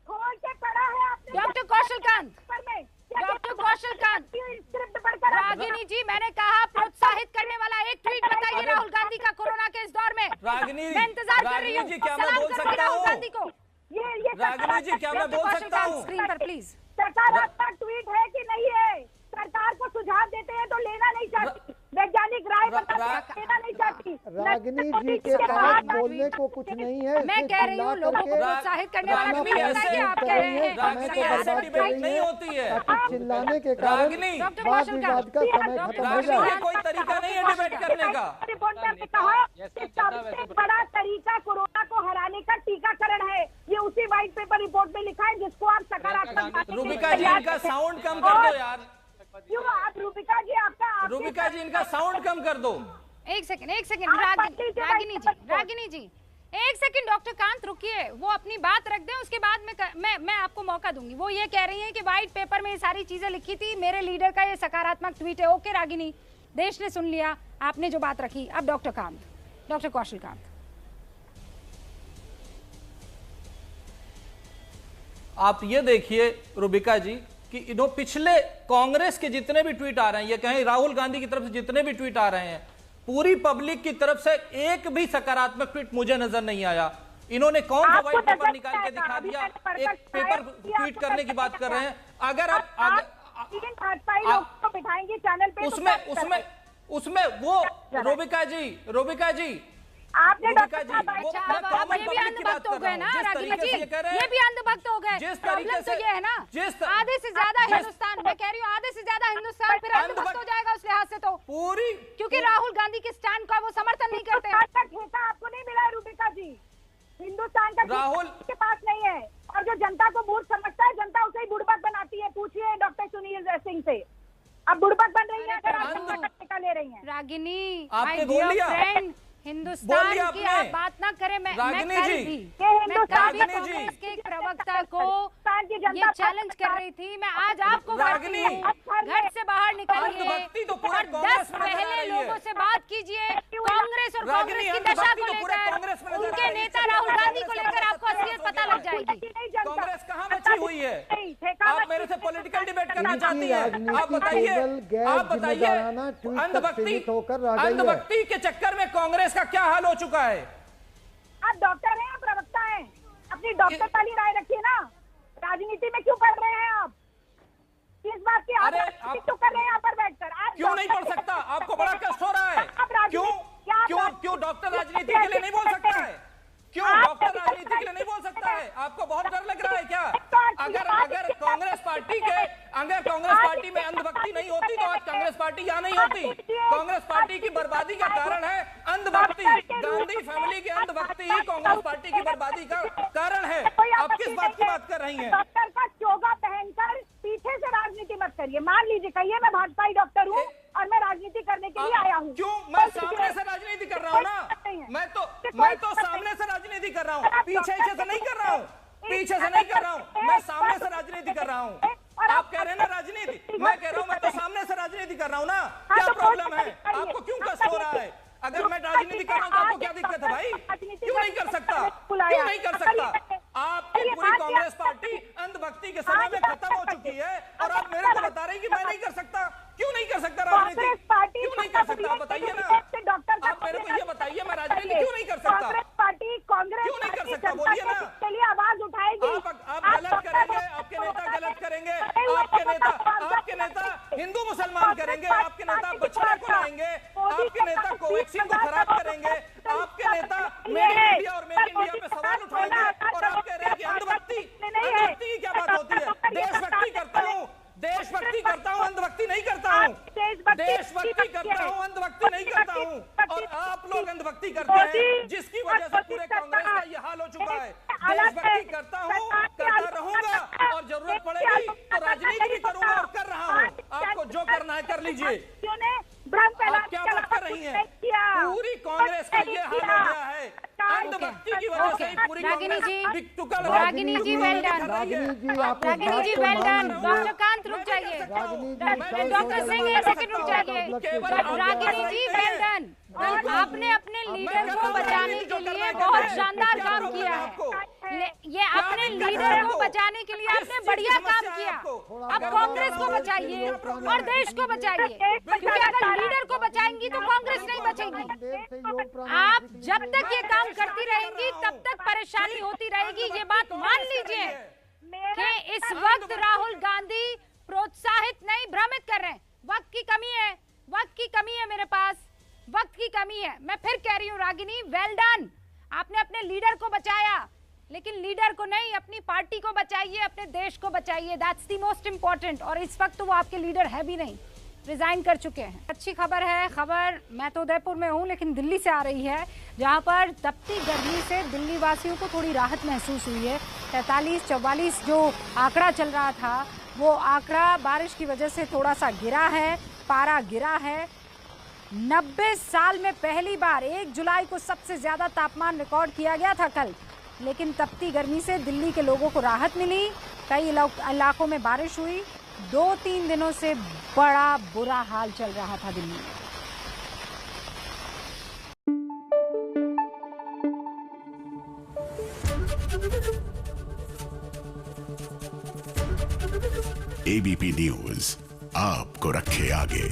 खोल के पढ़ा है आपने डॉक्टर कौशल कांत, डॉक्टर कौशल कांत। रागिनी जी, मैंने कहा प्रोत्साहित करने वाला एक ट्वीट बताइए राहुल गांधी का कोरोना के इस दौर में। रागिनी, मैं इंतजार कर रही हूँ, क्या मैं बोल सकता हूँ? गांधी को रागिनी जी, क्या मैं बोल सकता हूँ? स्क्रीन पर प्लीज। सकारात्मक ट्वीट है कि नहीं है? सरकार को सुझाव देते हैं तो लेना नहीं चाहती, वैज्ञानिक राय लेना नहीं चाहती। रागिनी जी के पास बोलने को कुछ नहीं है। मैं कह रही हूँ लोगों को प्रोत्साहित करने वाला ट्वीट बताइए। आप कह रहे हैं नहीं होती है, चिल्लाने के कारण वाद विवाद का समय खत्म हो जाए। कोई तरीका नहीं है डिबेट करने का। रिपोर्ट में कहा कि सबसे बड़ा तरीका कोरोना को हराने का टीकाकरण है। ये उसी व्हाइट पेपर रिपोर्ट में लिखा है जिसको आप सकारात्मक। रूबिका जी, इनका साउंड कम कर दो यार। क्यों आप रूबिका जी आपका रूबिका जी इनका साउंड कम कर दो। एक सेकंड रागिनी जी एक सेकंड, डॉक्टर कांत रुकिए, वो अपनी बात रख दें, उसके बाद मैं आपको मौका दूंगी। वो ये कह रही हैं कि व्हाइट पेपर में ये सारी चीजें लिखी थी, मेरे लीडर का ये सकारात्मक ट्वीट है। ओके रागिनी, देश ने सुन लिया आपने जो बात रखी। अब डॉक्टर कौशल कांत, आप ये देखिए रूबिका जी कि इन्हों पिछले कांग्रेस के जितने भी ट्वीट आ रहे हैं, ये कहें राहुल गांधी की तरफ से जितने भी ट्वीट आ रहे हैं, पूरी पब्लिक की तरफ से एक भी सकारात्मक ट्वीट मुझे नजर नहीं आया। इन्होंने कौन सा व्हाइट पेपर निकाल के दिखा दिया? एक पेपर ट्वीट करने की बात कर रहे हैं। अगर आप बिठाएंगे चैनल पे, उसमें वो रूबिका जी आपने ये भी अंधभक्त हो गए ना रागिनी जी, ये भी अंधभक्त हो गए। प्रॉब्लम तो ये है ना, आधे से ज्यादा हिंदुस्तान, मैं कह रही हूँ आधे से ज्यादा हिंदुस्तान फिर अंधभक्त हो जाएगा उस लिहाज से, तो पूरी, क्योंकि राहुल गांधी के स्टैंड का वो समर्थन नहीं करते। आपको नहीं मिला है रूबिका जी, हिंदुस्तान का राहुल के पास नहीं है, और जो जनता को मूर्ख समझता है, जनता उसे ही बुड़बक बनाती है। पूछिए डॉक्टर सुनील सिंह से, अब बुड़बक बन रही है, ले रही है। रागिनी आपने बोल लिया, हिंदुस्तान की आप बात ना करें। मैं कल भी कांग्रेस के एक प्रवक्ता को ये चैलेंज कर रही थी, मैं आज आपको घर से बाहर निकलिए और 10 पहले लोगों से बात कीजिए कांग्रेस और कांग्रेस की दशा को लेकर, उनके नेता राहुल गांधी को लेकर आपको असलियत पता लग जाएगी। कांग्रेस कहाँ बची हुई है? आप मेरे से पॉलिटिकल डिबेट करना चाहती हैं? आप बताइए अंधभक्ति के चक्कर में कांग्रेस का क्या हाल हो चुका है? आप डॉक्टर हैं, आप प्रवक्ता हैं, अपनी डॉक्टर वाली राय रखिए ना। राजनीति में क्यों पढ़ रहे हैं आप? किस बात की तो कर रहे हैं यहाँ पर बैठकर? आप क्यों नहीं पढ़ सकता? आपको बड़ा कष्ट हो रहा है? क्यों डॉक्टर राजनीति के लिए नहीं बोल सकता है? क्यों डॉक्टर राजनीति के लिए नहीं बोल सकता है? आपको बहुत डर लग रहा है क्या? अगर कांग्रेस पार्टी में अंधभक्ति नहीं होती तो आज कांग्रेस पार्टी यहाँ नहीं होती। कांग्रेस पार्टी की बर्बादी का कारण है अंधभक्ति। गांधी फैमिली की अंधभक्ति ही कांग्रेस पार्टी की बर्बादी का कारण है। आप किस बात की बात कर रही हैं? डॉक्टर का चोगा पहनकर पीछे से राजनीति मत करिए। मान लीजिए, कहिए मैं भाजपाई डॉक्टर हूँ और मैं राजनीति करने के लिए आया हूँ। क्यों? मैं सामने से राजनीति कर रहा हूँ ना, मैं तो सामने से राजनीति कर रहा हूँ, पीछे से नहीं कर रहा हूँ, मैं सामने से राजनीति कर रहा हूँ। आप कह रहे हैं ना राजनीति, मैं कह रहा हूँ मैं तो सामने से राजनीति कर रहा हूँ ना। क्या प्रॉब्लम है? आपको क्यों कष्ट हो रहा है? अगर मैं राजनीति कर रहा हूँ तो आपको क्या दिक्कत है भाई? क्यों नहीं कर सकता? आपकी पूरी कांग्रेस पार्टी अंधभक्ति के समय में खत्म हो चुकी है और आप मेरे को बता रहे हैं कि मैं नहीं कर सकता। क्यों नहीं कर सकता राजनीति? क्यों नहीं कर सकता? आप बताइए ना, आप मेरे को ये बताइए, मैं राजनीति क्यों नहीं कर सकता? क्यों नहीं कर सकता? बोलिए ना। चलिए आवाज उठाएगी। आप गलत करेंगे, आपके नेता गलत करेंगे, आपके नेता हिंदू मुसलमान करेंगे, आपके नेता बछड़े को लाएंगे, आपके नेता कोवैक्सीन को खराब करेंगे, आपके नेता मेक इन इंडिया और मेक इंडिया पे सवाल उठाएंगे और आप कह रहे हैं कि अंधभक्ति की क्या बात होती है? देशभक्ति करता हूँ, अंधभक्ति नहीं करता हूँ। देशभक्ति करता हूँ, अंधभक्ति नहीं करता हूँ। और आप लोग अंधभक्ति करते हैं, जिसकी वजह से पूरे कांग्रेस का ये हाल हो चुका है। देशभक्ति करता हूँ, करता रहूंगा और जरूरत पड़ेगी तो राजनीति भी करूंगा और कर रहा हूँ। आपको जो करना है कर लीजिए। आप क्या बात कर रही हैं? पूरी कांग्रेस का ये हाल हो गया है अंधभक्ति की वजह से। पूरी रागिनी जी वेल डन, डॉक्टर कांत रुक जाइए, डॉक्टर सिंह एक सेकंड रुक जाइए। रागिनी जी वेल डन, आपने अपने लीडर को बचाने के लिए बहुत शानदार काम किया है। ये अपने लीडर को बचाने के लिए आपने बढ़िया काम किया। अब कांग्रेस को बचाइए और देश को बचाइए, क्योंकि अगर लीडर को बचाएंगी तो कांग्रेस नहीं बचेगी। आप जब तक ये काम करती रहेंगी तब तक परेशानी होती रहेगी। ये बात मान लीजिए कि इस वक्त राहुल गांधी प्रोत्साहित नहीं, भ्रमित कर रहे हैं। वक्त की कमी है मेरे पास, वक्त की कमी है। मैं फिर कह रही हूँ रागिनी, वेल डन, आपने अपने लीडर को बचाया, लेकिन लीडर को नहीं, अपनी पार्टी को बचाइए, अपने देश को बचाइए। That's the most important. और इस वक्त तो वो आपके लीडर है भी नहीं, रिजाइन कर चुके हैं। अच्छी खबर है, मैं तो उदयपुर में हूँ लेकिन दिल्ली से आ रही है, जहाँ पर तपती गर्मी से दिल्ली वासियों को थोड़ी राहत महसूस हुई है। 43-44 जो आंकड़ा चल रहा था वो आंकड़ा बारिश की वजह से थोड़ा सा गिरा है, पारा गिरा है। 90 साल में पहली बार 1 जुलाई को सबसे ज्यादा तापमान रिकॉर्ड किया गया था कल, लेकिन तपती गर्मी से दिल्ली के लोगों को राहत मिली। कई इलाकों में बारिश हुई। 2-3 दिनों से बड़ा बुरा हाल चल रहा था दिल्ली में। एबीपी न्यूज आपको रखे आगे।